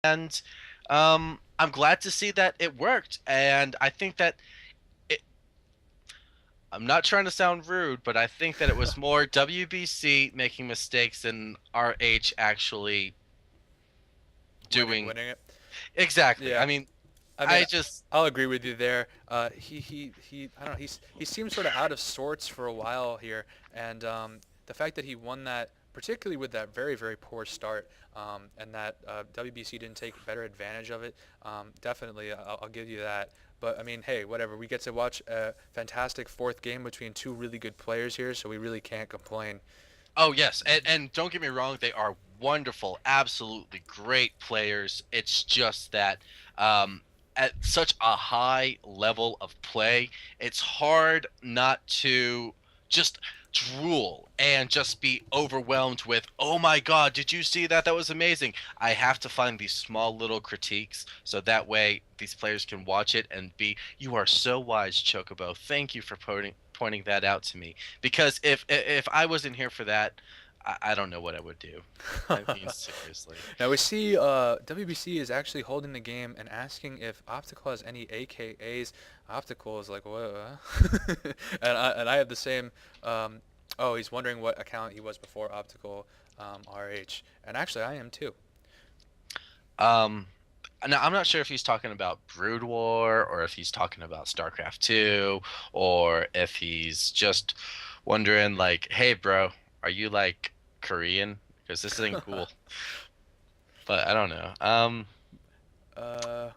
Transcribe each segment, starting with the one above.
and I'm glad to see that it worked. And I think that it, I'm not trying to sound rude, but I think that it was more WBC making mistakes than RH actually doing Winning it. exactly. Yeah. I mean, I mean, I just I'll agree with you there. He I don't know. He seemed sort of out of sorts for a while here, and the fact that he won that, particularly with that very very poor start, and that WBC didn't take better advantage of it. Definitely, I'll give you that. But I mean, hey, whatever. We get to watch a fantastic fourth game between two really good players here, so we really can't complain. oh yes, and don't get me wrong, they are wonderful, absolutely great players. It's just that um, at such a high level of play, it's hard not to just drool and just be overwhelmed with, oh my god, did you see that? That was amazing. I have to find these small little critiques so that way these players can watch it and be, you are so wise, Chocobo. Thank you for pointing that out to me, because if I wasn't here for that, I don't know what I would do. I mean, seriously. Now we see WBC is actually holding the game and asking if Optical has any AKAs. Optical is like, what? And I have the same. Oh, he's wondering what account he was before Optical RH. And actually, I am too. Um, now I'm not sure if he's talking about Brood War or if he's talking about Starcraft 2 or if he's just wondering like, hey, bro, are you like Korean? Because this isn't cool. But I don't know. uh,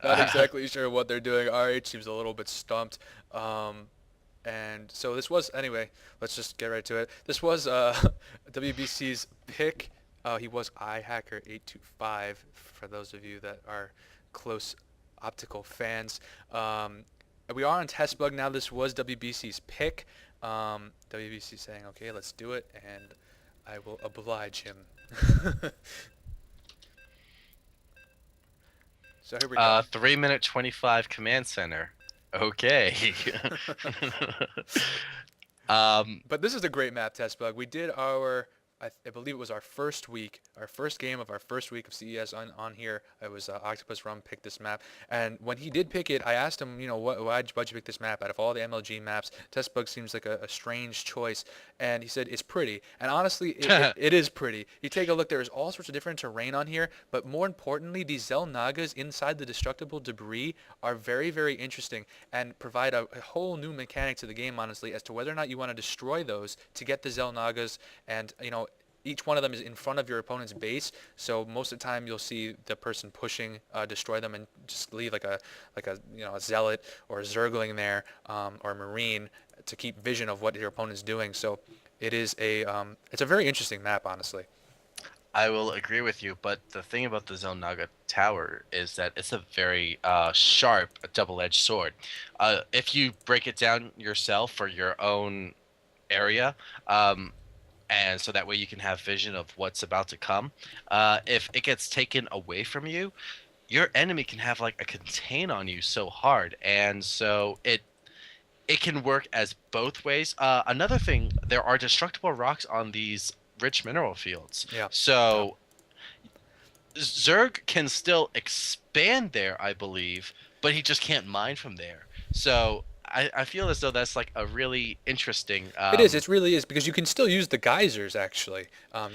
Not exactly sure what they're doing. RH seems a little bit stumped. Um, And so this was, anyway, let's just get right to it. This was WBC's pick. He was iHacker825 for those of you that are close optical fans. We are on test bug now. This was WBC's pick. WBC saying, okay, let's do it, and I will oblige him. So here we go. 3 minute 25 command center. Okay. um, But this is a great map test bug. We did I believe it was our first week, our first game of our first week of CES on here. It was Octopus Rum picked this map, and when he did pick it, I asked him, why'd you pick this map? Out of all the MLG maps, test bug seems like a strange choice, and he said it's pretty. And honestly, it is pretty. You take a look, there is all sorts of different terrain on here, but more importantly, these Zelnagas inside the destructible debris are very, very interesting and provide a whole new mechanic to the game, honestly, as to whether or not you want to destroy those to get the Zelnagas. And each one of them is in front of your opponent's base, so most of the time you'll see the person pushing destroy them and just leave like a zealot or a zergling there, or a marine, to keep vision of what your opponent's doing. So it's a very interesting map, honestly. I will agree with you, but the thing about the Zelnaga Tower is that it's a very sharp, double-edged sword. If you break it down yourself for your own area, and so that way you can have vision of what's about to come, if it gets taken away from you, your enemy can have like a contain on you so hard, and so it can work as both ways. Another thing, there are destructible rocks on these rich mineral fields. Yeah. Yeah. So Zerg can still expand there, I believe, but he just can't mine from there. So I feel as though that's like a really interesting. It is. It really is because you can still use the geysers actually.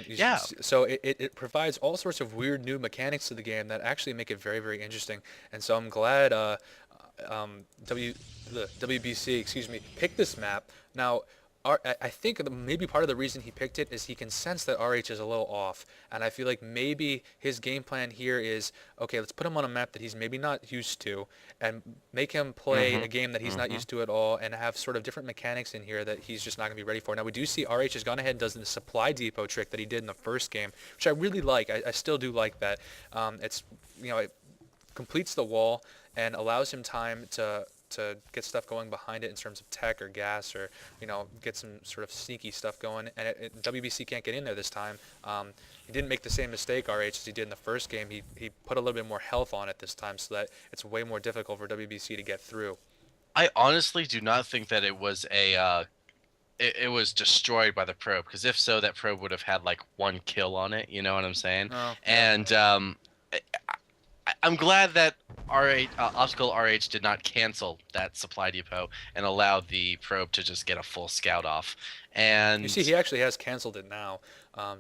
Yeah, So it provides all sorts of weird new mechanics to the game that actually make it very very interesting. And so I'm glad W the WBC, excuse me, picked this map. Now, I think maybe part of the reason he picked it is he can sense that RH is a little off, and I feel like maybe his game plan here is, okay, let's put him on a map that he's maybe not used to, and make him play hmm a game that he's not hmm used to at all, and have sort of different mechanics in here that he's just not going to be ready for. Now we do see RH has gone ahead and does the supply depot trick that he did in the first game, which I really like. I still do like that. It's it completes the wall and allows him time to get stuff going behind it in terms of tech or gas, or get some sort of sneaky stuff going. And WBC can't get in there this time. He didn't make the same mistake RH as he did in the first game. He put a little bit more health on it this time, so that it's way more difficult for WBC to get through. I honestly do not think that it was it was destroyed by the probe, because if so, that probe would have had like one kill on it. You know what I'm saying? Oh, yeah. And I, I'm glad that RH Optical RH did not cancel that supply depot and allow the probe to just get a full scout off. You see, And he actually has canceled it now,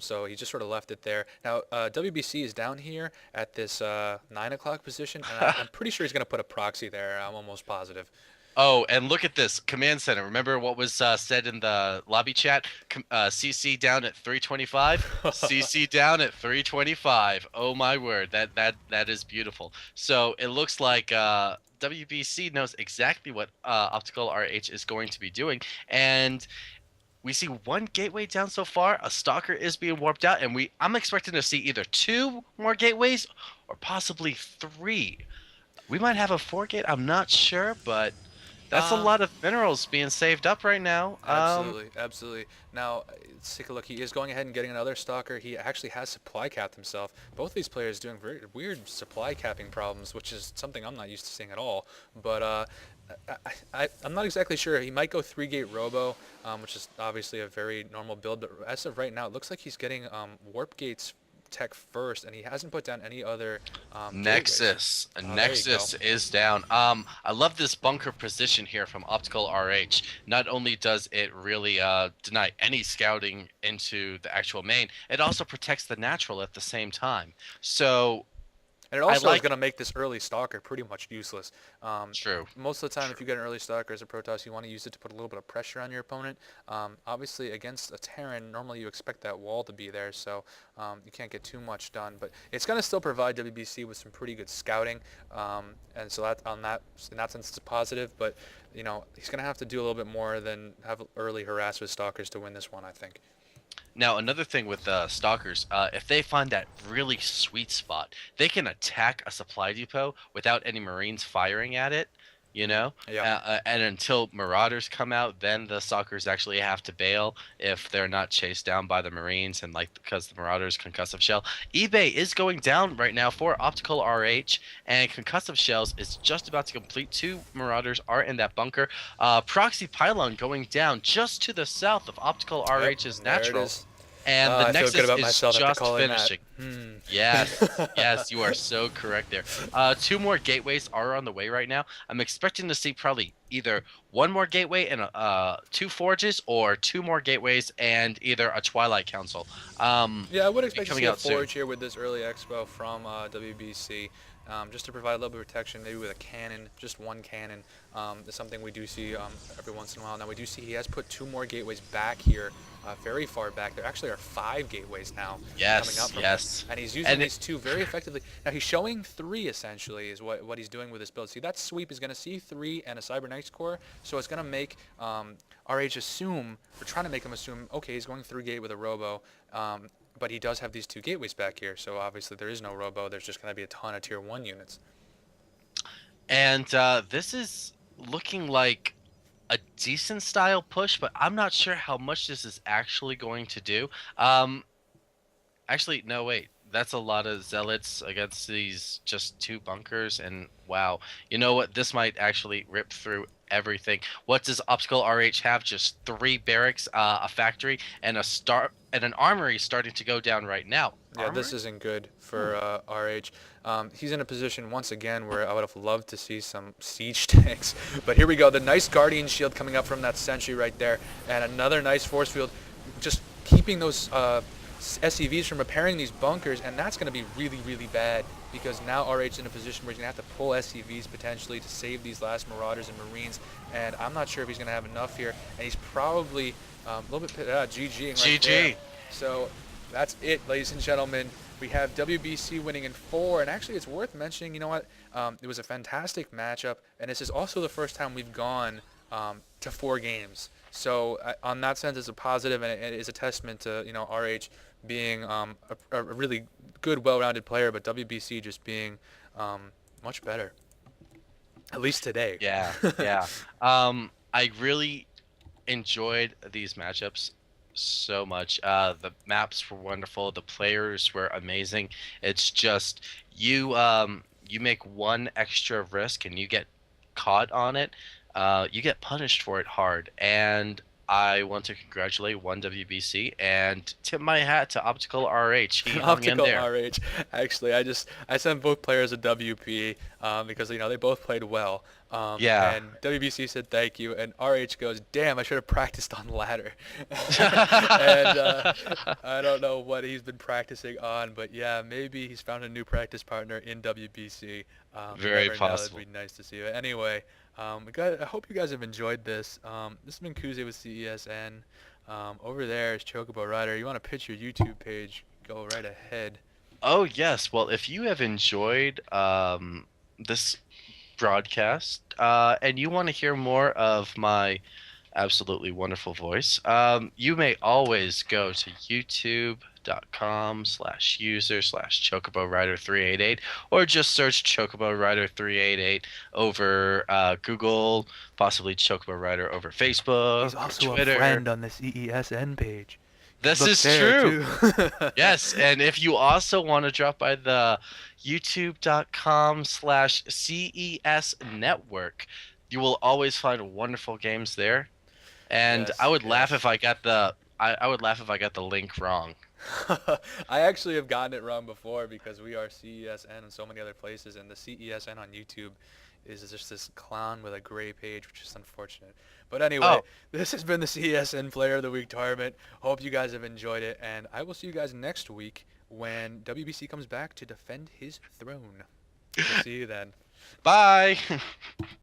so he just sort of left it there. Now, WBC is down here at this 9 o'clock position, and I'm pretty sure he's going to put a proxy there. I'm almost positive. oh, and look at this command center. Remember what was said in the lobby chat? CC down at 325. CC down at 325. Oh my word, that is beautiful. So it looks like WBC knows exactly what Optical RH is going to be doing, and we see one gateway down so far. A stalker is being warped out, and I'm expecting to see either two more gateways or possibly three. We might have a four gate. I'm not sure, but that's a Uh, lot of minerals being saved up right now. Absolutely, absolutely. Now, let's take a look. He is going ahead and getting another stalker. He actually has supply capped himself. Both these players doing very weird supply capping problems, which is something I'm not used to seeing at all. But I'm not exactly sure. He might go three-gate robo, which is obviously a very normal build. But as of right now, it looks like he's getting warp gates tech first, and he hasn't put down any other gateways. Nexus. Oh, there you go. Nexus is down. I love this bunker position here from Optical RH. Not only does it really deny any scouting into the actual main, it also protects the natural at the same time. So And it I also is like. going to make this early stalker pretty much useless. True. Most of the time, if True. you get an early stalker as a Protoss, you want to use it to put a little bit of pressure on your opponent. Obviously, against a Terran, normally you expect that wall to be there, so you can't get too much done. But it's going to still provide WBC with some pretty good scouting, and so in that sense, it's a positive. But he's going to have to do a little bit more than have early harass with stalkers to win this one, I think. Now, another thing with stalkers, if they find that really sweet spot, they can attack a supply depot without any Marines firing at it, you know? Yeah. And until Marauders come out, then the stalkers actually have to bail if they're not chased down by the Marines, and like because the Marauders concussive shell. eBay is going down right now for Optical RH, and concussive shells is just about to complete. Two Marauders are in that bunker. Proxy pylon going down just to the south of Optical Yep. RH's And there it natural. is. And the I feel good Nexus about is myself after just calling that. finishing. Yes, yes, you are so correct there. Two more gateways are on the way right now. I'm expecting to see probably either one more gateway and two forges, or two more gateways and either a Twilight Council. Yeah, I would expect to Coming see a out soon. forge here with this early expo from WBC, just to provide a little bit of protection, maybe with a cannon, just one cannon. Is something we do see every once in a while. Now we do see he has put two more gateways back here, very far back. There actually are 5 gateways now coming up Yes, from him, yes, and he's using and these two very effectively. Now he's showing 3 essentially is what he's doing with this build. See, that sweep is going to see 3 and a Cybernetics core, so it's going to make RH assume, or trying to make him assume, okay, he's going 3-gate with a robo. But he does have these 2 gateways back here, so obviously there is no robo. There's just going to be a ton of tier 1 units. this is looking like a decent style push, but I'm not sure how much this is actually going to do. Actually, no, wait. That's a lot of zealots against these just two bunkers, and wow. You know what? This might actually rip through everything. What does Optical RH have? Just 3 barracks, a factory, and an armory starting to go down right now. Yeah, this Armory? isn't good Ooh. for RH. He's in a position once again where I would have loved to see some siege tanks. But here we go, the nice Guardian shield coming up from that sentry right there, and another nice force field, just keeping those SCVs from repairing these bunkers, and that's going to be really, really bad because now RH is in a position where he's going to have to pull SCVs potentially to save these last Marauders and Marines, and I'm not sure if he's going to have enough here, and he's probably a little bit GGing right there. GG. So that's it, ladies and gentlemen. We have WBC winning in 4, and actually it's worth mentioning, you know what, it was a fantastic matchup, and this is also the first time we've gone to 4 games. So on that sense, it's a positive, and it is a testament to RH being a really good, well-rounded player, but WBC just being much better, at least today. Yeah, yeah. I really enjoyed these matchups so much. The maps were wonderful. The players were amazing. It's just you make one extra risk and you get caught on it. You get punished for it hard. And I want to congratulate ONEwbc and tip my hat to Opticalrh. He hung in Optical there. RH. Actually, I sent both players a WP because they both played well. Yeah. And WBC said thank you, and RH goes, "Damn, I should have practiced on ladder." And I don't know what he's been practicing on, but yeah, maybe he's found a new practice partner in WBC. You Very never know. It'd possible. be nice to see. But anyway, I hope you guys have enjoyed this. This has been Kuze with CESN. Over there is Chocobo Rider. You want to pitch your YouTube page? Go right ahead. Oh, yes. Well, if you have enjoyed this broadcast and you want to hear more of my absolutely wonderful voice, you may always go to youtube.com/user/Chocobo Rider 388 or just search Chocobo Rider 388 over Google, possibly Chocobo Rider over He's Facebook or also a Twitter. friend on the CESN page. You should This look is there true. too. Yes, and if you also want to drop by the youtube.com/CES network, you will always find wonderful games there. And I Yes, would laugh if yes. I got I would laugh if I got the link wrong. I actually have gotten it wrong before because we are CESN and so many other places, and the CESN on YouTube is just this clown with a gray page, which is unfortunate. But anyway, Oh, this has been the CESN Player of the Week tournament. Hope you guys have enjoyed it, and I will see you guys next week when WBC comes back to defend his throne. We'll see you then. bye.